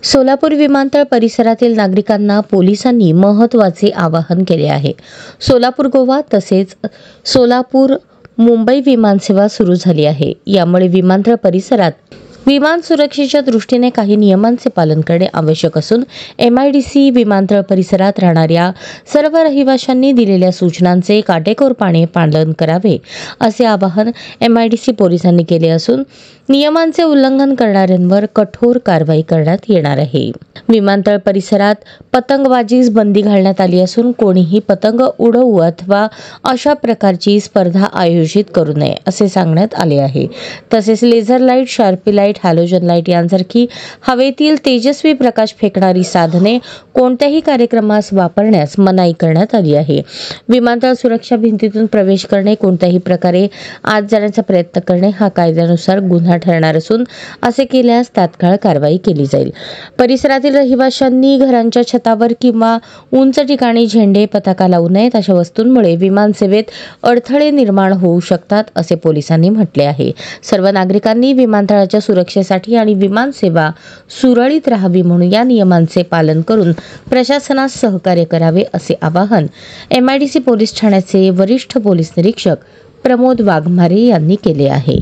सोलापूर विमानतळ परिसरातील नागरिकांना पोलिसांनी महत्त्वाचे आवाहन केले आहे. सोलापूर गोवा तसेच सोलापूर मुंबई विमानसेवा सुरू झाली आहे. यामुळे विमानतळ परिसरात विमान सुरक्षेच्या दृष्टीने काही नियमांचे पालन करणे आवश्यक असून MIDC विमानतळ परिसरात राहणाऱ्या सर्व रहिवाशांनी दिलेल्या सूचनांचे काटेकोरपणे पालन करावे असे आवाहन MIDC पोलिसांनी केले असून नियमांचे उल्लंघन करणाऱ्यांवर कठोर कारवाई करण्यात येणार आहे. विमानतळ परिसरात पतंगबाजीस बंदी घालण्यात आली असून कोणीही पतंग उडवू अथवा अशा प्रकारची स्पर्धा आयोजित करू नये असे सांगण्यात आले आहे. तसेच laser light, sharpy light, halogen light यांसारखी हवेतील तेजस्वी प्रकाश फेकणारी साधने कोणत्याही कार्यक्रमास वापरण्यास मनाई करण्यात आली आहे. विमानतळ सुरक्षा भिंतीतून प्रवेश करणे, कोणत्याही प्रकारे आत जाण्याचा प्रयत्न करणे हा कायद्यानुसार गुन्हा ठरणार असून असे केल्यास तात्काळ कारवाई केली जाईल. परिसरातील रहिवाशांनी घरांच्या छतावर किंवा उंच ठिकाणी झेंडे, पताका लावू नयेत. अशा वस्तूंमुळे विमानसेवेत अडथळे निर्माण होऊ शकतात असे पोलिसांनी म्हटले आहे. सर्व नागरिकांनी विमानतळाच्या सुरक्षेसाठी आणि विमानसेवा सुरळीत राहावी म्हणून या नियमांचे पालन करून प्रशासनास सहकार्य करावे असे आवाहन MIDC पोलीस ठाण्याचे वरिष्ठ पोलीस निरीक्षक प्रमोद वाघमारे यांनी केले आहे.